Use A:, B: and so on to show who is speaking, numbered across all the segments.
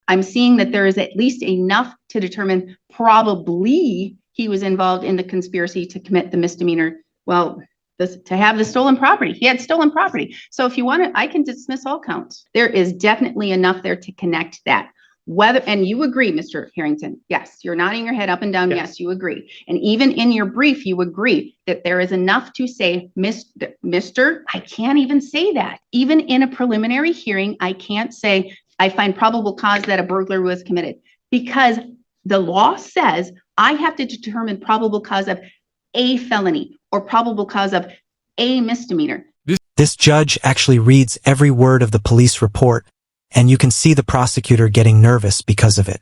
A: I'm seeing that there is at least enough to determine probably he was involved in the conspiracy to commit the misdemeanor. Well, to have the stolen property. He had stolen property. So if you want to, I can dismiss all counts. There is definitely enough there to connect that. Whether, and you agree, Mr. Harrington, yes, you're nodding your head up and down. Yes, you agree. And even in your brief, you agree that there is enough to say, Mr. I can't even say that. Even in a preliminary hearing, I can't say, I find probable cause that a burglary was committed, because the law says I have to determine probable cause of a felony or probable cause of a misdemeanor.
B: This judge actually reads every word of the police report, and you can see the prosecutor getting nervous because of it.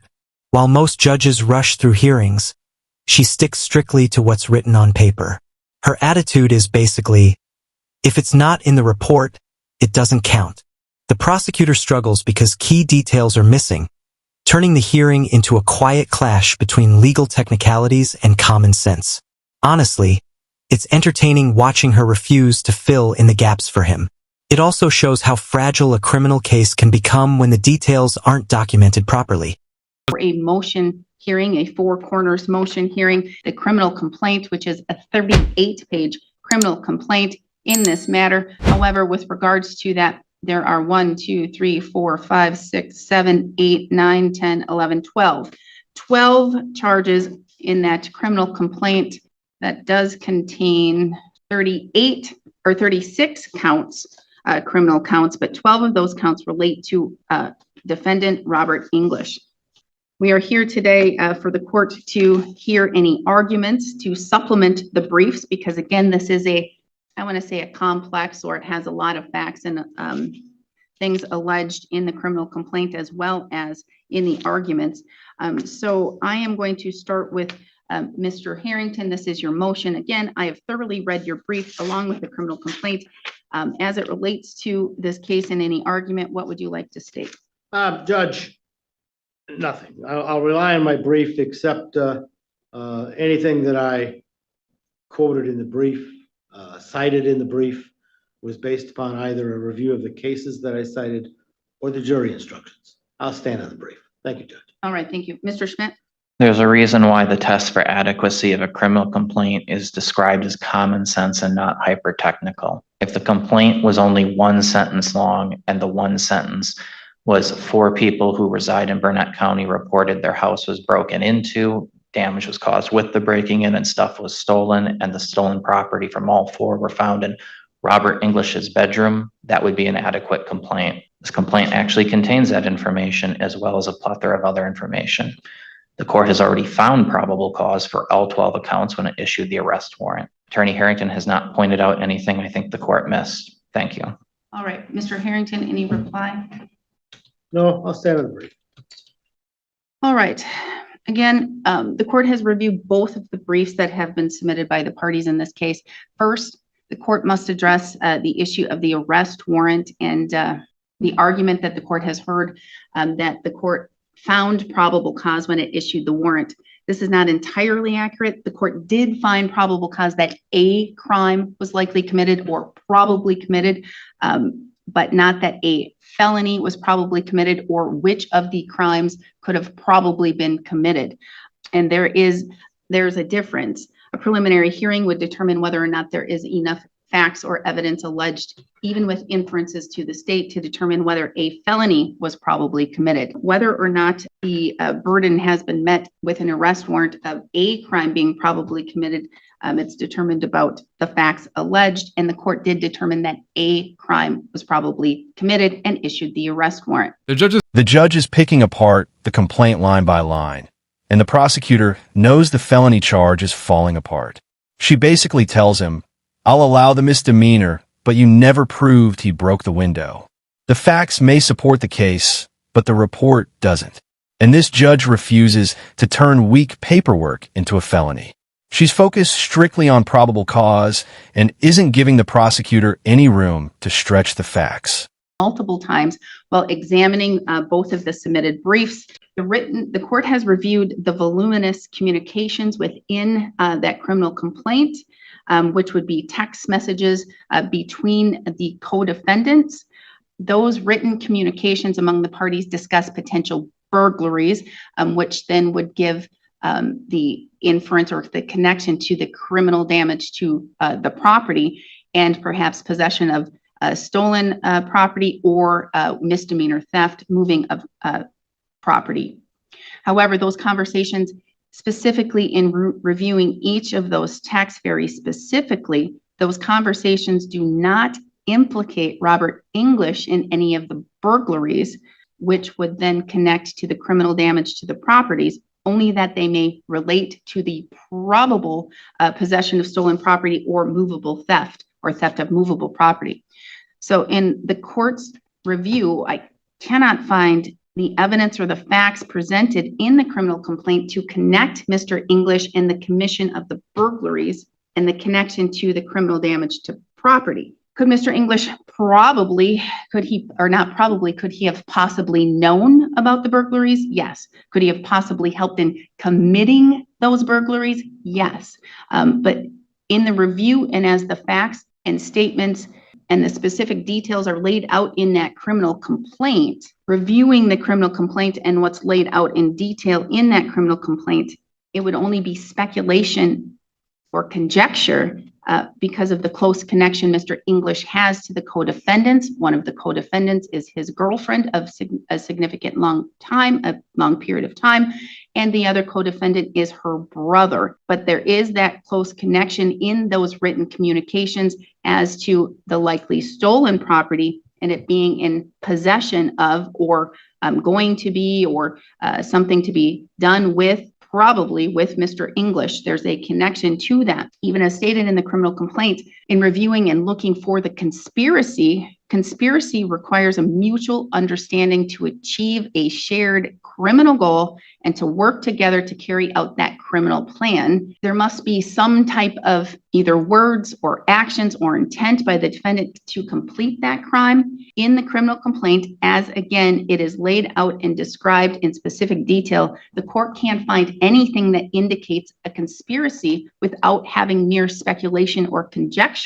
B: While most judges rush through hearings, she sticks strictly to what's written on paper. Her attitude is basically, if it's not in the report, it doesn't count. The prosecutor struggles because key details are missing, turning the hearing into a quiet clash between legal technicalities and common sense. Honestly, it's entertaining watching her refuse to fill in the gaps for him. It also shows how fragile a criminal case can become when the details aren't documented properly.
A: For a motion hearing, a four corners motion hearing, the criminal complaint, which is a 38-page criminal complaint in this matter. However, with regards to that, there are 1, 2, 3, 4, 5, 6, 7, 8, 9, 10, 11, 12. 12 charges in that criminal complaint that does contain 38 or 36 counts, criminal counts, but 12 of those counts relate to defendant Robert English. We are here today for the court to hear any arguments to supplement the briefs, because again, this is I want to say a complex, or it has a lot of facts and things alleged in the criminal complaint as well as in the arguments. So I am going to start with Mr. Harrington. This is your motion. Again, I have thoroughly read your brief along with the criminal complaint. As it relates to this case and any argument, what would you like to state?
C: Judge, nothing. I'll rely on my brief, except anything that I quoted in the brief, cited in the brief, was based upon either a review of the cases that I cited or the jury instructions. I'll stand on the brief. Thank you, Judge.
A: All right, thank you. Mr. Schmidt?
D: There's a reason why the test for adequacy of a criminal complaint is described as common sense and not hyper-technical. If the complaint was only one sentence long and the one sentence was 4 people who reside in Burnett County reported their house was broken into, damage was caused with the breaking in, and stuff was stolen, and the stolen property from all 4 were found in Robert English's bedroom, that would be an adequate complaint. This complaint actually contains that information as well as a plethora of other information. The court has already found probable cause for all 12 accounts when it issued the arrest warrant. Attorney Harrington has not pointed out anything I think the court missed. Thank you.
A: All right, Mr. Harrington, any reply?
C: No, I'll stand on the brief.
A: All right. Again, the court has reviewed both of the briefs that have been submitted by the parties in this case. First, the court must address the issue of the arrest warrant and the argument that the court has heard that the court found probable cause when it issued the warrant. This is not entirely accurate. The court did find probable cause that a crime was likely committed or probably committed, but not that a felony was probably committed or which of the crimes could have probably been committed. And there's a difference. A preliminary hearing would determine whether or not there is enough facts or evidence alleged, even with inferences to the state, to determine whether a felony was probably committed. Whether or not the burden has been met with an arrest warrant of a crime being probably committed, it's determined about the facts alleged, and the court did determine that a crime was probably committed and issued the arrest warrant.
E: The judge is picking apart the complaint line by line, and the prosecutor knows the felony charge is falling apart. She basically tells him, I'll allow the misdemeanor, but you never proved he broke the window. The facts may support the case, but the report doesn't. And this judge refuses to turn weak paperwork into a felony. She's focused strictly on probable cause and isn't giving the prosecutor any room to stretch the facts.
A: Multiple times while examining both of the submitted briefs, the court has reviewed the voluminous communications within that criminal complaint, which would be text messages between the co-defendants. Those written communications among the parties discuss potential burglaries, which then would give the inference or the connection to the criminal damage to the property and perhaps possession of stolen property or misdemeanor theft, moving of property. However, those conversations, specifically in reviewing each of those texts very specifically, those conversations do not implicate Robert English in any of the burglaries, which would then connect to the criminal damage to the properties, only that they may relate to the probable possession of stolen property or movable theft or theft of movable property. So in the court's review, I cannot find the evidence or the facts presented in the criminal complaint to connect Mr. English and the commission of the burglaries and the connection to the criminal damage to property. Could Mr. English could he have possibly known about the burglaries? Yes. Could he have possibly helped in committing those burglaries? Yes. But in the review and as the facts and statements and the specific details are laid out in that criminal complaint, reviewing the criminal complaint and what's laid out in detail in that criminal complaint, it would only be speculation or conjecture because of the close connection Mr. English has to the co-defendants. One of the co-defendants is his girlfriend of a significant long period of time, and the other co-defendant is her brother. But there is that close connection in those written communications as to the likely stolen property and it being in possession of or going to be or something to be done with, probably with Mr. English. There's a connection to that. Even as stated in the criminal complaint, in reviewing and looking for the conspiracy requires a mutual understanding to achieve a shared criminal goal and to work together to carry out that criminal plan. There must be some type of either words or actions or intent by the defendant to complete that crime. In the criminal complaint, as again, it is laid out and described in specific detail, the court can't find anything that indicates a conspiracy without having mere speculation or conjecture.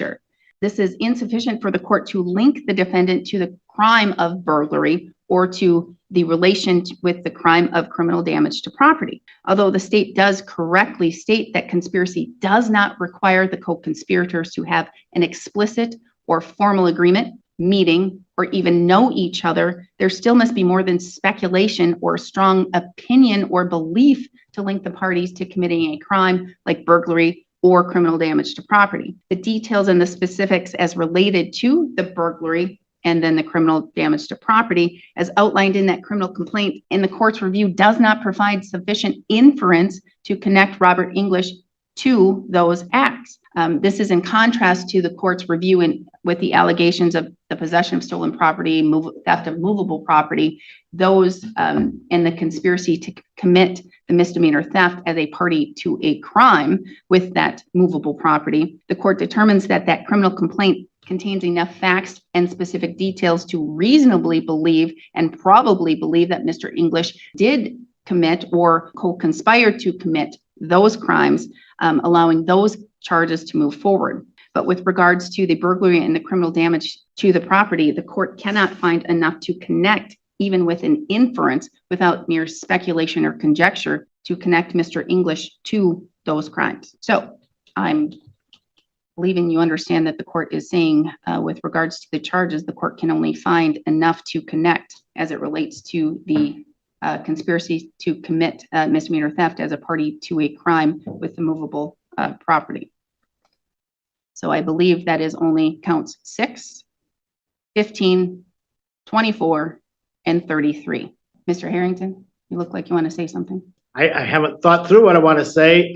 A: This is insufficient for the court to link the defendant to the crime of burglary or to the relation with the crime of criminal damage to property. Although the state does correctly state that conspiracy does not require the co-conspirators to have an explicit or formal agreement, meeting, or even know each other, there still must be more than speculation or strong opinion or belief to link the parties to committing a crime like burglary or criminal damage to property. The details and the specifics as related to the burglary and then the criminal damage to property, as outlined in that criminal complaint in the court's review, does not provide sufficient inference to connect Robert English to those acts. This is in contrast to the court's review with the allegations of the possession of stolen property, theft of movable property, those and the conspiracy to commit the misdemeanor theft as a party to a crime with that movable property. The court determines that that criminal complaint contains enough facts and specific details to reasonably believe and probably believe that Mr. English did commit or co-conspire to commit those crimes, allowing those charges to move forward. But with regards to the burglary and the criminal damage to the property, the court cannot find enough to connect, even with an inference, without mere speculation or conjecture, to connect Mr. English to those crimes. So I'm believing you understand that the court is saying with regards to the charges, the court can only find enough to connect as it relates to the conspiracy to commit misdemeanor theft as a party to a crime with the movable property. So I believe that is only counts 6, 15, 24, and 33. Mr. Harrington, you look like you want to say something.
C: I haven't thought through what I want to say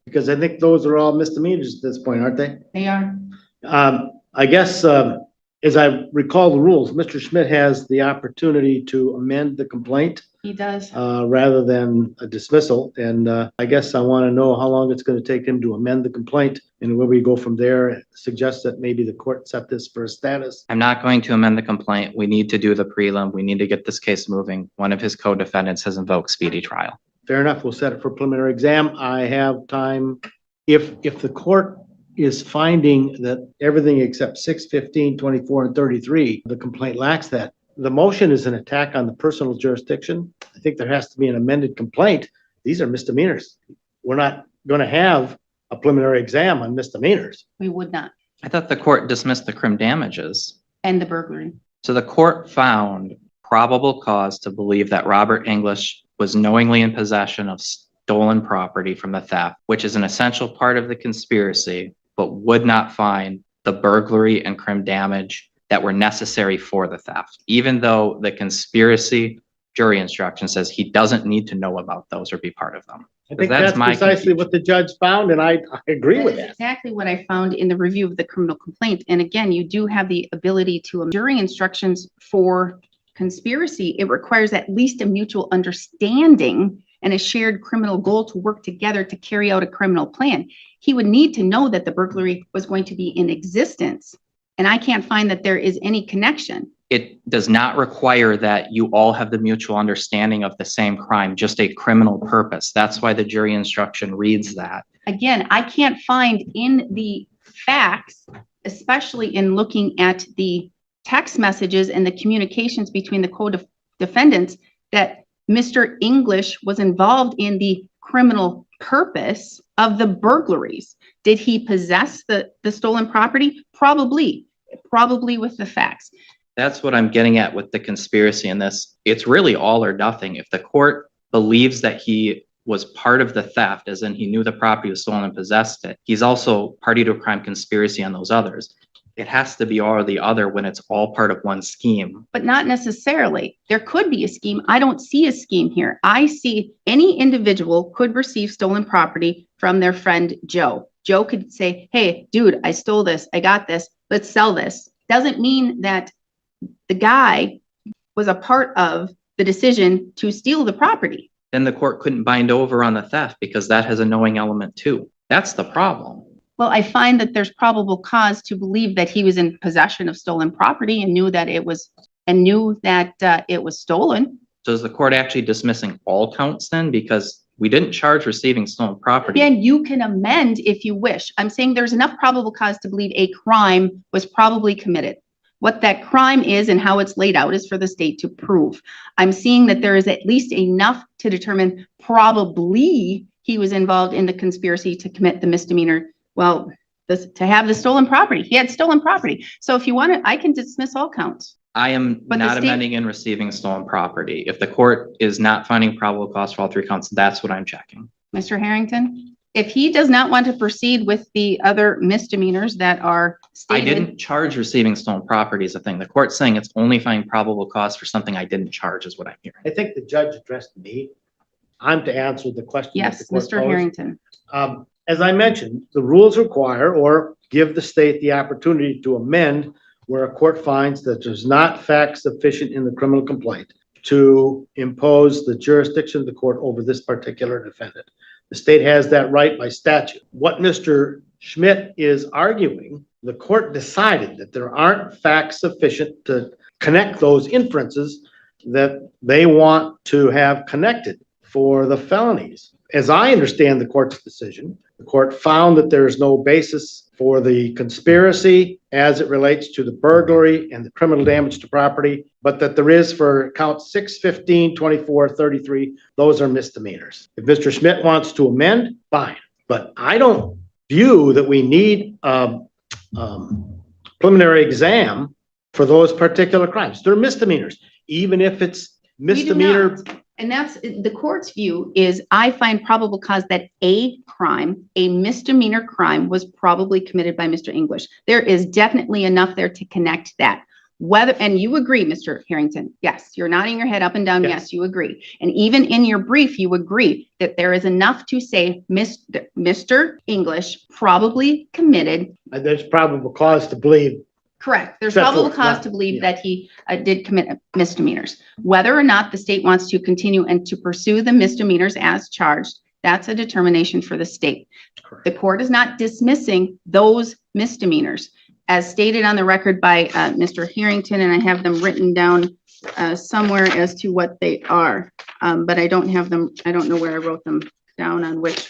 C: because I think those are all misdemeanors at this point, aren't they?
A: They are.
C: I guess as I recall the rules, Mr. Schmidt has the opportunity to amend the complaint.
A: He does.
C: Rather than a dismissal. And I guess I want to know how long it's going to take him to amend the complaint and where we go from there. Suggest that maybe the court set this for a status.
D: I'm not going to amend the complaint. We need to do the prelim. We need to get this case moving. One of his co-defendants has invoked speedy trial.
C: Fair enough. We'll set it for preliminary exam. I have time. If the court is finding that everything except 6, 15, 24, and 33, the complaint lacks that, the motion is an attack on the personal jurisdiction, I think there has to be an amended complaint. These are misdemeanors. We're not going to have a preliminary exam on misdemeanors.
A: We would not.
D: I thought the court dismissed the crim damages.
A: And the burglary.
D: So the court found probable cause to believe that Robert English was knowingly in possession of stolen property from the theft, which is an essential part of the conspiracy, but would not find the burglary and crim damage that were necessary for the theft, even though the conspiracy jury instruction says he doesn't need to know about those or be part of them.
C: I think
D: That's
C: that's
D: my
C: precisely what the judge found, and I agree with
A: That is
C: that.
A: exactly what I found in the review of the criminal complaint. And again, you do have the ability to jury instructions for conspiracy. It requires at least a mutual understanding and a shared criminal goal to work together to carry out a criminal plan. He would need to know that the burglary was going to be in existence. And I can't find that there is any connection.
D: It does not require that you all have the mutual understanding of the same crime, just a criminal purpose. That's why the jury instruction reads that.
A: Again, I can't find in the facts, especially in looking at the text messages and the communications between the co-defendants, that Mr. English was involved in the criminal purpose of the burglaries. Did he possess the stolen property? Probably with the facts.
D: That's what I'm getting at with the conspiracy in this. It's really all or nothing. If the court believes that he was part of the theft, as in he knew the property was stolen and possessed it, he's also party to a crime conspiracy on those others. It has to be all or the other when it's all part of one scheme.
A: But not necessarily. There could be a scheme. I don't see a scheme here. I see any individual could receive stolen property from their friend Joe. Joe could say, hey, dude, I stole this. I got this. Let's sell this. Doesn't mean that the guy was a part of the decision to steal the property.
D: Then the court couldn't bind over on the theft because that has a knowing element too. That's the problem.
A: Well, I find that there's probable cause to believe that he was in possession of stolen property and knew that it was stolen.
D: So is the court actually dismissing all counts then? Because we didn't charge receiving stolen property.
A: Again, you can amend if you wish. I'm saying there's enough probable cause to believe a crime was probably committed. What that crime is and how it's laid out is for the state to prove. I'm seeing that there is at least enough to determine probably he was involved in the conspiracy to commit the misdemeanor. Well, to have the stolen property. He had stolen property. So if you want to, I can dismiss all counts.
D: I am not amending and receiving stolen property. If the court is not finding probable cause for all three counts, that's what I'm checking.
A: Mr. Harrington, if he does not want to proceed with the other misdemeanors that are stated.
D: I didn't charge receiving stolen property as a thing. The court's saying it's only finding probable cause for something I didn't charge is what I'm hearing.
C: I think the judge addressed me. I'm to answer the question.
A: Yes, Mr. Harrington.
C: As I mentioned, the rules require or give the state the opportunity to amend where a court finds that there's not facts sufficient in the criminal complaint to impose the jurisdiction of the court over this particular defendant. The state has that right by statute. What Mr. Schmidt is arguing, the court decided that there aren't facts sufficient to connect those inferences that they want to have connected for the felonies. As I understand the court's decision, the court found that there is no basis for the conspiracy as it relates to the burglary and the criminal damage to property, but that there is for counts 6, 15, 24, 33, those are misdemeanors. If Mr. Schmidt wants to amend, fine. But I don't view that we need a preliminary exam for those particular crimes. They're misdemeanors, even if it's misdemeanor.
A: And that's the court's view is I find probable cause that a crime, a misdemeanor crime was probably committed by Mr. English. There is definitely enough there to connect that. Whether, and you agree, Mr. Harrington, yes, you're nodding your head up and down. Yes, you agree. And even in your brief, you agree that there is enough to say Mr. English probably committed.
C: There's probable cause to believe.
A: Correct. There's probable cause to believe that he did commit misdemeanors. Whether or not the state wants to continue and to pursue the misdemeanors as charged, that's a determination for the state. Correct. The court is not dismissing those misdemeanors. As stated on the record by Mr. Harrington, and I have them written down somewhere as to what they are, but I don't have them. I don't know where I wrote them down on which.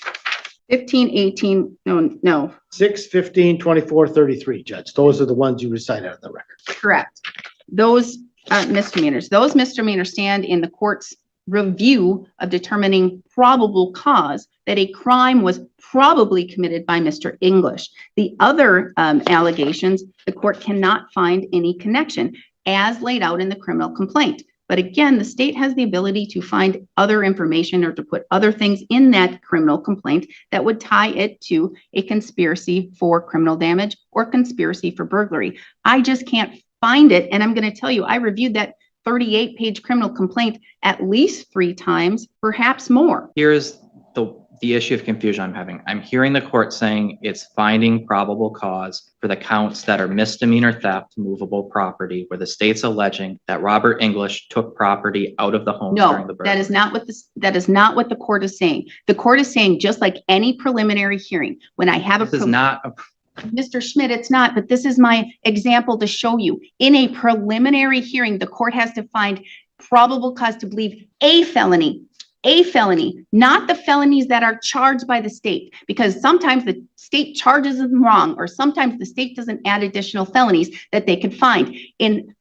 A: 15, 18, no.
C: 6, 15, 24, 33, Judge. Those are the ones you recited out of the record.
A: Correct. Those misdemeanors. Those misdemeanors stand in the court's review of determining probable cause that a crime was probably committed by Mr. English. The other allegations, the court cannot find any connection as laid out in the criminal complaint. But again, the state has the ability to find other information or to put other things in that criminal complaint that would tie it to a conspiracy for criminal damage or conspiracy for burglary. I just can't find it. And I'm going to tell you, I reviewed that 38-page criminal complaint at least 3 times, perhaps more.
D: Here's the issue of confusion I'm having. I'm hearing the court saying it's finding probable cause for the counts that are misdemeanor theft, movable property, where the state's alleging that Robert English took property out of the home during the
A: No,
D: burglary.
A: that is not what the court is saying. The court is saying, just like any preliminary hearing, when I have
D: This is not a
A: Mr. Schmidt, it's not, but this is my example to show you. In a preliminary hearing, the court has to find probable cause to believe a felony, not the felonies that are charged by the state, because sometimes the state charges them wrong, or sometimes the state doesn't add additional felonies that they could find. In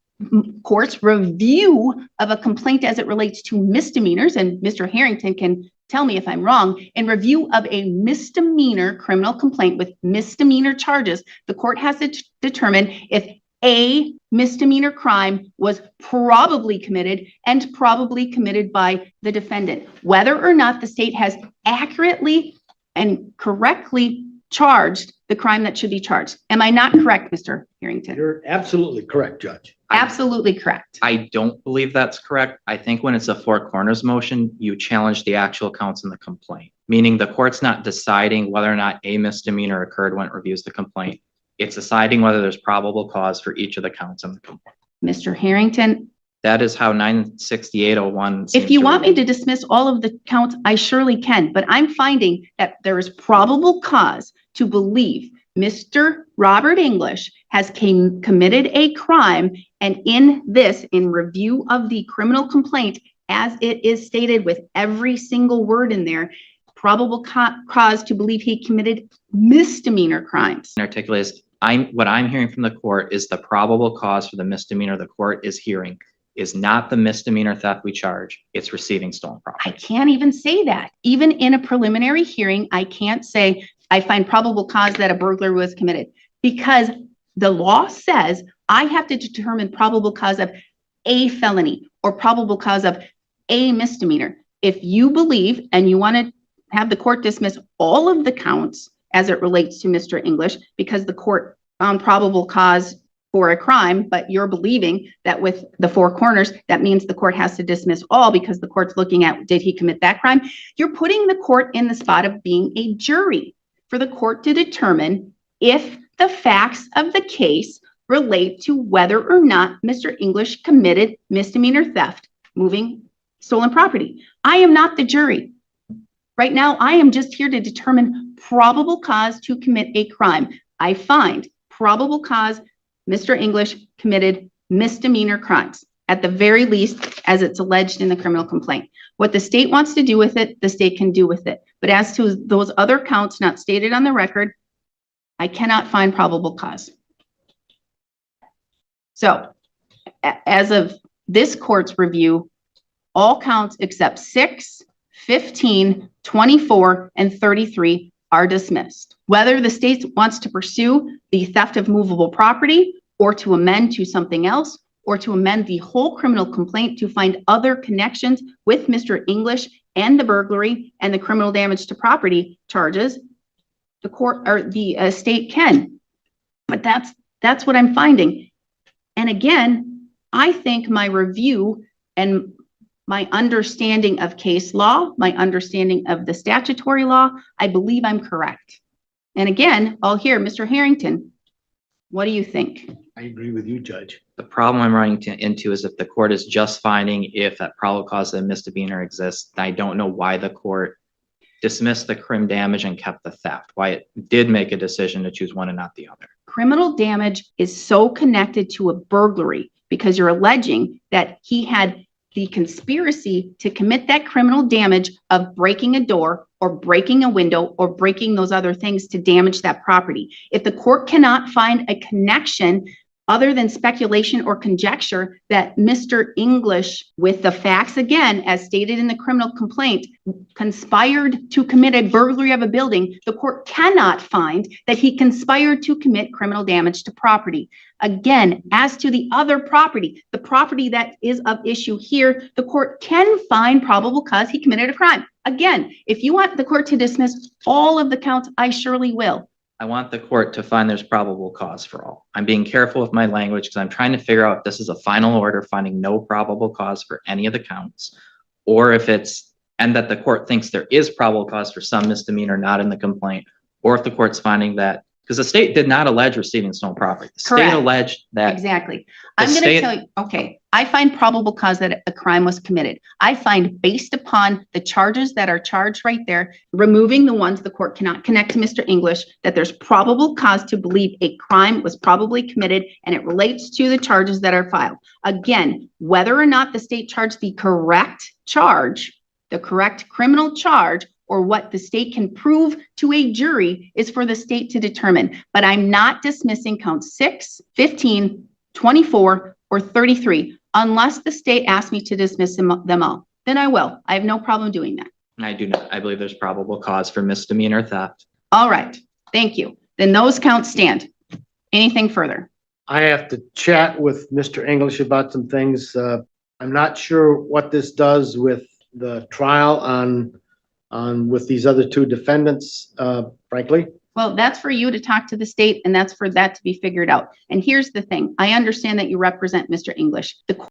A: court's review of a complaint as it relates to misdemeanors, and Mr. Harrington can tell me if I'm wrong, in review of a misdemeanor criminal complaint with misdemeanor charges, the court has to determine if a misdemeanor crime was probably committed and probably committed by the defendant, whether or not the state has accurately and correctly charged the crime that should be charged. Am I not correct, Mr. Harrington?
C: You're absolutely correct, Judge.
A: Absolutely correct.
D: I don't believe that's correct. I think when it's a four corners motion, you challenge the actual counts in the complaint, meaning the court's not deciding whether or not a misdemeanor occurred when it reviews the complaint. It's deciding whether there's probable cause for each of the counts in the complaint.
A: Mr. Harrington,
D: That is how 96801.
A: if you want me to dismiss all of the counts, I surely can, but I'm finding that there is probable cause to believe Mr. Robert English has committed a crime, and in review of the criminal complaint, as it is stated with every single word in there, probable cause to believe he committed misdemeanor crimes.
D: Articulate is, what I'm hearing from the court is the probable cause for the misdemeanor the court is hearing is not the misdemeanor theft we charge, it's receiving stolen property.
A: I can't even say that. Even in a preliminary hearing, I can't say I find probable cause that a burglary was committed, because the law says I have to determine probable cause of a felony or probable cause of a misdemeanor. If you believe and you want to have the court dismiss all of the counts as it relates to Mr. English because the court found probable cause for a crime, but you're believing that with the four corners, that means the court has to dismiss all because the court's looking at, did he commit that crime? You're putting the court in the spot of being a jury for the court to determine if the facts of the case relate to whether or not Mr. English committed misdemeanor theft, moving stolen property. I am not the jury. Right now, I am just here to determine probable cause to commit a crime. I find probable cause Mr. English committed misdemeanor crimes, at the very least, as it's alleged in the criminal complaint. What the state wants to do with it, the state can do with it. But as to those other counts not stated on the record, I cannot find probable cause. So, as of this court's review, all counts except 6, 15, 24, and 33 are dismissed. Whether the state wants to pursue the theft of movable property or to amend to something else or to amend the whole criminal complaint to find other connections with Mr. English and the burglary and the criminal damage to property charges, the court or the state can. But that's what I'm finding. And again, I think my review and my understanding of case law, my understanding of the statutory law, I believe I'm correct. And again, I'll hear Mr. Harrington. What do you think?
C: I agree with you, Judge.
D: The problem I'm running into is if the court is just finding if that probable cause of misdemeanor exists, I don't know why the court dismissed the crim damage and kept the theft, why it did make a decision to choose one and not the other.
A: Criminal damage is so connected to a burglary because you're alleging that he had the conspiracy to commit that criminal damage of breaking a door or breaking a window or breaking those other things to damage that property. If the court cannot find a connection other than speculation or conjecture that Mr. English, with the facts again, as stated in the criminal complaint, conspired to commit a burglary of a building, the court cannot find that he conspired to commit criminal damage to property. Again, as to the other property, the property that is of issue here, the court can find probable cause he committed a crime. Again, if you want the court to dismiss all of the counts, I surely will.
D: I want the court to find there's probable cause for all. I'm being careful with my language because I'm trying to figure out if this is a final order finding no probable cause for any of the counts, or if it's, and that the court thinks there is probable cause for some misdemeanor not in the complaint, or if the court's finding that, because the state did not allege receiving stolen property. The
A: Correct.
D: state alleged that.
A: Exactly.
D: The
A: I'm going to
D: state-
A: tell you, okay, I find probable cause that a crime was committed. I find based upon the charges that are charged right there, removing the ones the court cannot connect to Mr. English, that there's probable cause to believe a crime was probably committed and it relates to the charges that are filed. Again, whether or not the state charged the correct charge, the correct criminal charge, or what the state can prove to a jury is for the state to determine. But I'm not dismissing counts 6, 15, 24, or 33 unless the state asks me to dismiss them all. Then I will. I have no problem doing that.
D: I do not. I believe there's probable cause for misdemeanor theft.
A: All right. Thank you. Then those counts stand. Anything further?
C: I have to chat with Mr. English about some things. I'm not sure what this does with the trial on with these other two defendants, frankly.
A: Well, that's for you to talk to the state and that's for that to be figured out. And here's the thing. I understand that you represent Mr. English. The